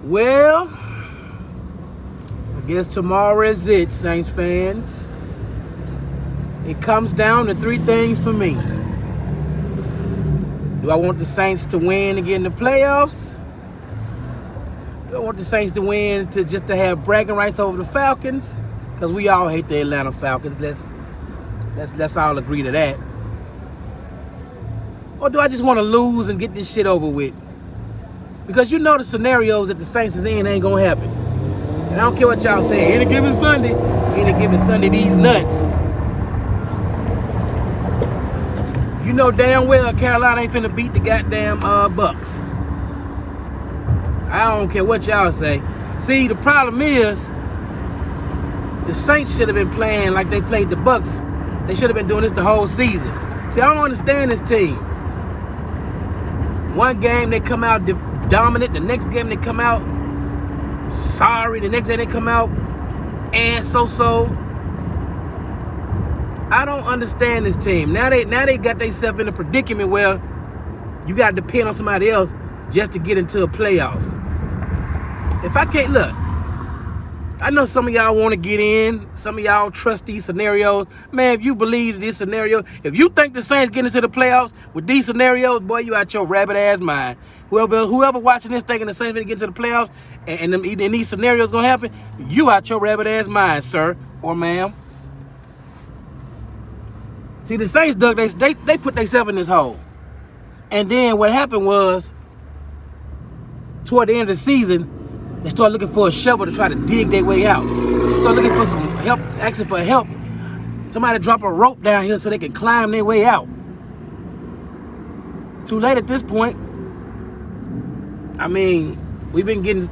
Well, I guess tomorrow is it, Saints fans. It comes down to three things for me. Do I want the Saints to win and get in the playoffs? Do I want the Saints to win just to have bragging rights over the Falcons? Because we all hate the Atlanta Falcons. Let's all agree to that. Or do I just want to lose and get this shit over with? Because you know the scenarios that the Saints is in ain't gonna happen. And I don't care what y'all say. Any given Sunday, these nuts. You know damn well Carolina ain't finna beat the goddamn Bucks. I don't care what y'all say. See, the problem is the Saints should have been playing like they played the Bucks. They should have been doing this the whole season. See, I don't understand this team. One game they come out dominant. The next game they come out sorry. The next game they come out and so. I don't understand this team. Now they got themselves in a predicament where you got to depend on somebody else just to get into a playoff. If I can't, look, I know some of y'all want to get in. Some of y'all trust these scenarios. Man, if you believe this scenario, if you think the Saints get into the playoffs with these scenarios, boy, you out your rabbit ass mind. Whoever watching this thinking the Saints going to get into the playoffs and these scenarios going to happen, you out your rabbit ass mind, sir or ma'am. See, the Saints, Doug, they put themselves in this hole. And then what happened was, toward the end of the season, they started looking for a shovel to try to dig their way out. They started looking for some help, asking for help. Somebody drop a rope down here so they can climb their way out. Too late at this point. I mean, we've been getting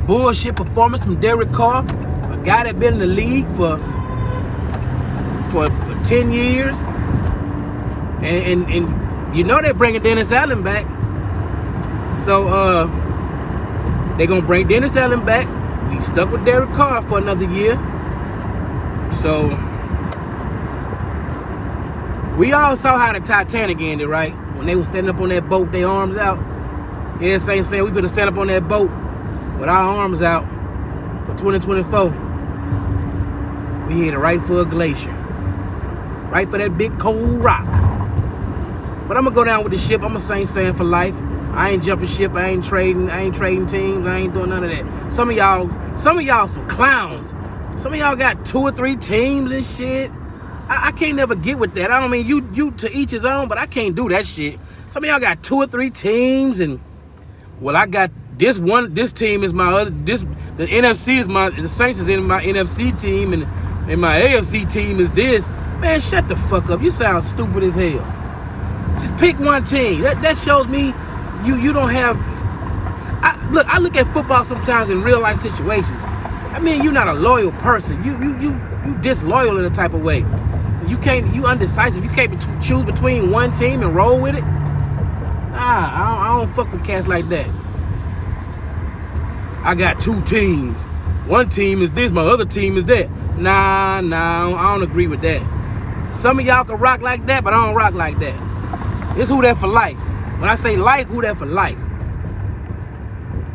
bullshit performance from Derek Carr, a guy that been in the league for 10 years. And you know they're bringing Dennis Allen back. So they're going to bring Dennis Allen back. We stuck with Derek Carr for another year. So we all saw how the Titanic ended, right? When they were standing up on that boat, their arms out. Yeah, Saints fan, we better stand up on that boat with our arms out for 2024. We headed right for a glacier. Right for that big cold rock. But I'm going to go down with the ship. I'm a Saints fan for life. I ain't jumping ship. I ain't trading teams. I ain't doing none of that. Some of y'all some clowns. Some of y'all got 2 or 3 teams and shit. I can't never get with that. I don't mean you to each his own, but I can't do that shit. Some of y'all got 2 or 3 teams, and well, I got this one. This team is my other. The NFC is the Saints is in my NFC team, and my AFC team is this. Man, shut the fuck up. You sound stupid as hell. Just pick one team. That shows me you don't have. I look at football sometimes in real life situations. I mean, you're not a loyal person. You disloyal in a type of way. You undecisive. You can't choose between one team and roll with it. I don't fuck with cats like that. I got 2 teams. One team is this, my other team is that. Nah, I don't agree with that. Some of y'all can rock like that, but I don't rock like that. It's who that for life. When I say life, who that for life.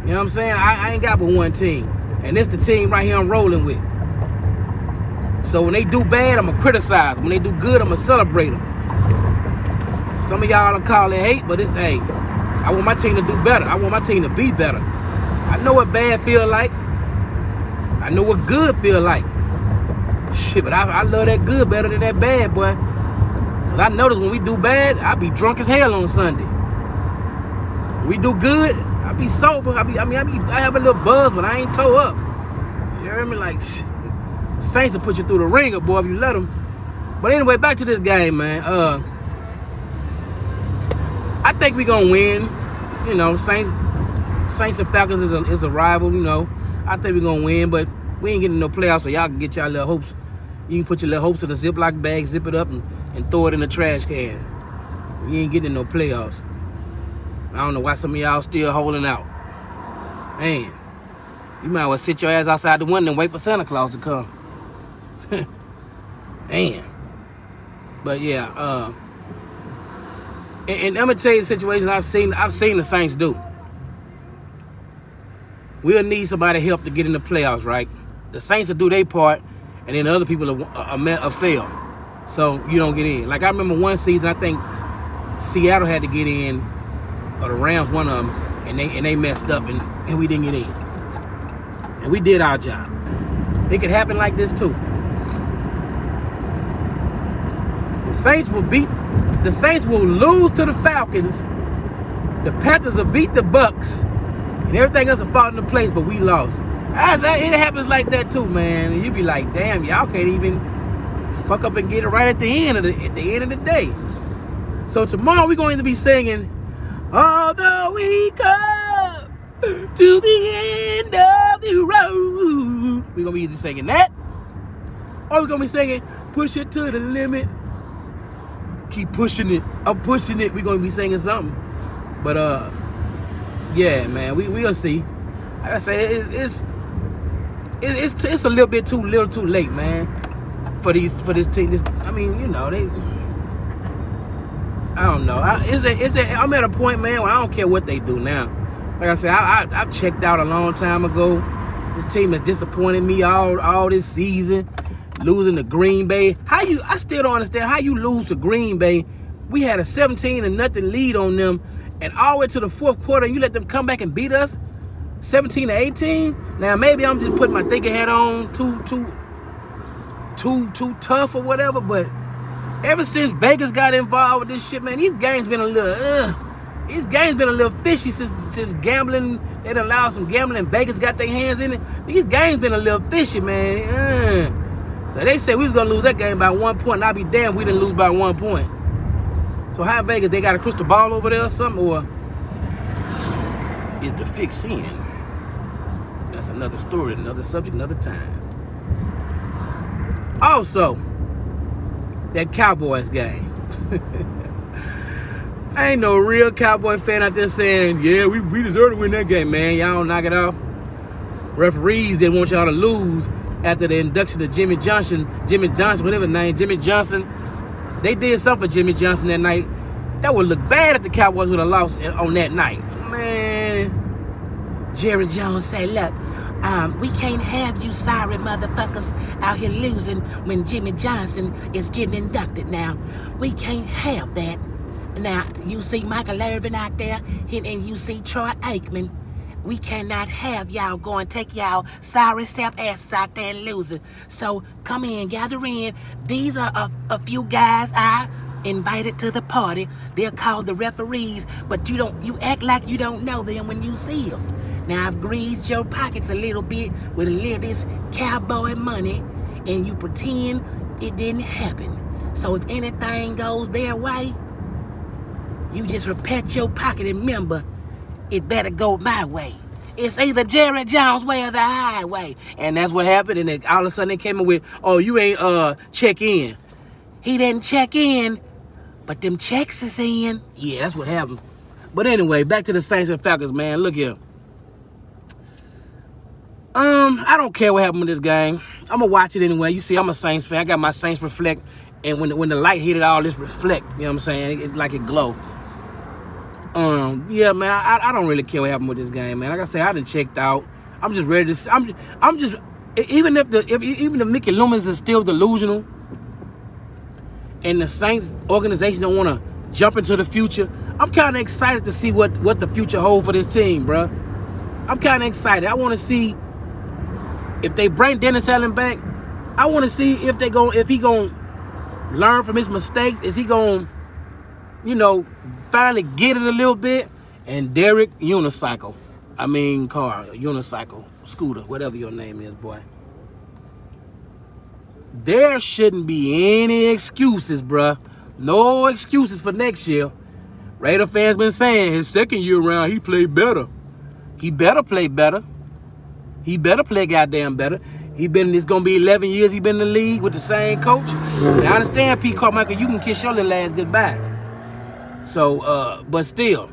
You know what I'm saying? I ain't got but one team. And it's the team right here I'm rolling with. So when they do bad, I'm going to criticize them. When they do good, I'm going to celebrate them. Some of y'all don't call it hate, but it's, hey, I want my team to do better. I want my team to be better. I know what bad feel like. I know what good feel like. Shit, but I love that good better than that bad, boy. Because I notice when we do bad, I be drunk as hell on Sunday. When we do good, I be sober. I have a little buzz, but I ain't toe up. You hear me? Like, Saints will put you through the ringer, boy, if you let them. But anyway, back to this game, man. I think we gonna win. You know, Saints and Falcons is a rival. You know, I think we gonna win, but we ain't getting no playoffs, so y'all can get y'all little hopes. You can put your little hopes in a Ziploc bag, zip it up, and throw it in the trash can. You ain't getting no playoffs. I don't know why some of y'all still holding out. Man, you might well sit your ass outside the window and wait for Santa Claus to come. Man. But yeah, And I'm gonna tell you the situations I've seen the Saints do. We'll need somebody to help to get in the playoffs, right? The Saints will do their part, and then the other people will fail. So you don't get in. Like I remember one season, I think Seattle had to get in, or the Rams, one of them, and they messed up, and we didn't get in. And we did our job. It could happen like this too. The Saints will lose to the Falcons. The Panthers will beat the Bucks, and everything else will fall into place, but we lost. It happens like that too, man. And you be like, damn, y'all can't even fuck up and get it right at the end of the day. So tomorrow we're going to be singing, although we come to the end of the road. We're going to be either singing that, or we're going to be singing, push it to the limit. Keep pushing it. I'm pushing it. We're going to be singing something. But, yeah, man, we'll see. Like I say, it's a little bit too late, man, for this team. I mean, you know, I don't know. I'm at a point, man, where I don't care what they do now. Like I said, I've checked out a long time ago. This team has disappointed me all this season. Losing to Green Bay. I still don't understand how you lose to Green Bay. We had a 17-0 lead on them, and all the way to the fourth quarter, and you let them come back and beat us 17-18. Now maybe I'm just putting my thinking hat on too tough or whatever, but ever since Vegas got involved with this shit, man, these games been a little fishy since gambling. They allowed some gambling. Vegas got their hands in it. These games been a little fishy, man. Now, they said we was going to lose that game by 1 point, and I'll be damned if we didn't lose by 1 point. So how Vegas, they got a crystal ball over there or something, or is the fix in? That's another story, another subject, another time. Also, that Cowboys game. I ain't no real Cowboy fan out there saying, yeah, we deserve to win that game, man. Y'all don't knock it off. Referees didn't want y'all to lose. After the induction of Jimmy Johnson, whatever his name, Jimmy Johnson, they did something for Jimmy Johnson that night. That would look bad if the Cowboys would have lost on that night. Man, Jerry Jones said, look, we can't have you sorry motherfuckers out here losing when Jimmy Johnson is getting inducted now. We can't have that. Now, you see Michael Irvin out there, and you see Troy Aikman. We cannot have y'all go and take y'all sorry sap asses out there and losing. So come in, gather in. These are a few guys I invited to the party. They're called the referees, but you act like you don't know them when you see them. Now I've greased your pockets a little bit with a little of this cowboy money, and you pretend it didn't happen. So if anything goes their way, you just repat your pocket and remember, it better go my way. It's either Jerry Jones' way or the highway. And that's what happened. And then all of a sudden they came in with, oh, you ain't check in. He didn't check in, but them checks is in. Yeah, that's what happened. But anyway, back to the Saints and Falcons, man. Look here. I don't care what happened with this game. I'm going to watch it anyway. You see, I'm a Saints fan. I got my Saints reflect. And when the light hit it, all this reflect. You know what I'm saying? It's like it glow. Yeah, man, I don't really care what happened with this game, man. Like I said, I done checked out. I'm just ready to. I'm just even if Mickey Loomis is still delusional, and the Saints organization don't want to jump into the future, I'm kind of excited to see what the future holds for this team, bro. I'm kind of excited. I want to see if they bring Dennis Allen back. I want to see if he gonna learn from his mistakes. Is he gonna, finally get it a little bit? And Derek Unicycle, Scooter, whatever your name is, boy. There shouldn't be any excuses, bruh. No excuses for next year. Raider fans been saying his second year around, he played better. He better play better. He better play goddamn better. It's going to be 11 years he been in the league with the same coach. Now, I understand, Pete Carmichael, you can kiss your little ass goodbye. So, but still,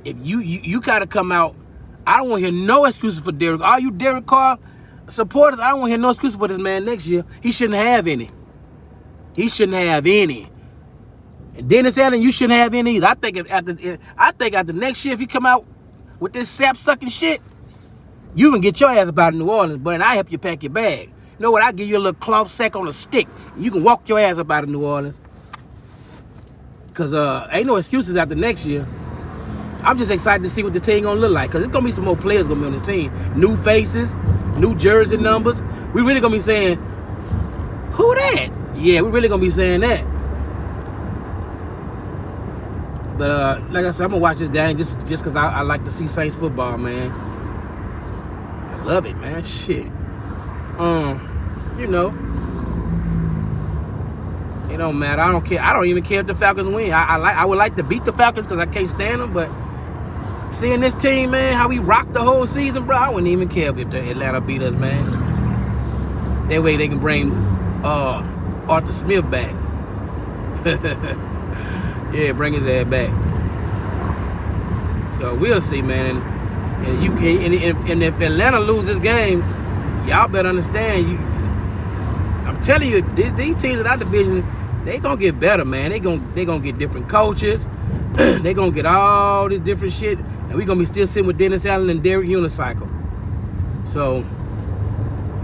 if you got to come out, I don't want to hear no excuses for Derek. All you Derek Carr supporters, I don't want to hear no excuses for this man next year. He shouldn't have any. He shouldn't have any. And Dennis Allen, you shouldn't have any either. I think after next year, if you come out with this sap-sucking shit, you can get your ass up out of New Orleans, but I help you pack your bag. You know what? I give you a little cloth sack on a stick. You can walk your ass up out of New Orleans. Because ain't no excuses after next year. I'm just excited to see what the team gonna look like. Because there's gonna be some more players gonna be on this team. New faces, new jersey numbers. We really gonna be saying, who that? Yeah, we really gonna be saying that. But like I said, I'm gonna watch this game just because I like to see Saints football, man. I love it, man. Shit. You know, it don't matter. I don't care. I don't even care if the Falcons win. I would like to beat the Falcons because I can't stand them. But seeing this team, man, how we rocked the whole season, bro, I wouldn't even care if the Atlanta beat us, man. That way they can bring Arthur Smith back. Yeah, bring his ass back. So we'll see, man. And if Atlanta loses this game, y'all better understand. I'm telling you, these teams in our division, they gonna get better, man. They gonna get different coaches. They gonna get all this different shit, and we gonna be still sitting with Dennis Allen and Derek Unicycle. So,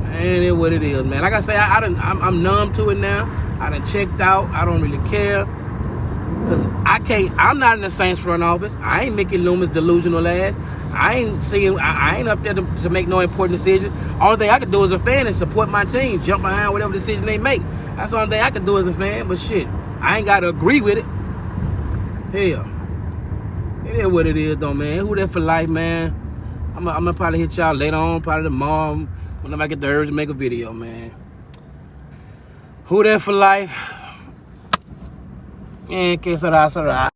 man, it's what it is, man. Like I say, I'm numb to it now. I done checked out. I don't really care. Because I'm not in the Saints front office. I ain't Mickey Loomis delusional ass. I ain't up there to make no important decision. Only thing I can do as a fan is support my team, jump behind whatever decision they make. That's the only thing I can do as a fan, but shit, I ain't got to agree with it. Hell, it is what it is though, man. Who that for life, man? I'm gonna probably hit y'all later on, probably tomorrow, whenever I get the urge to make a video, man. Who that for life? And que será, será.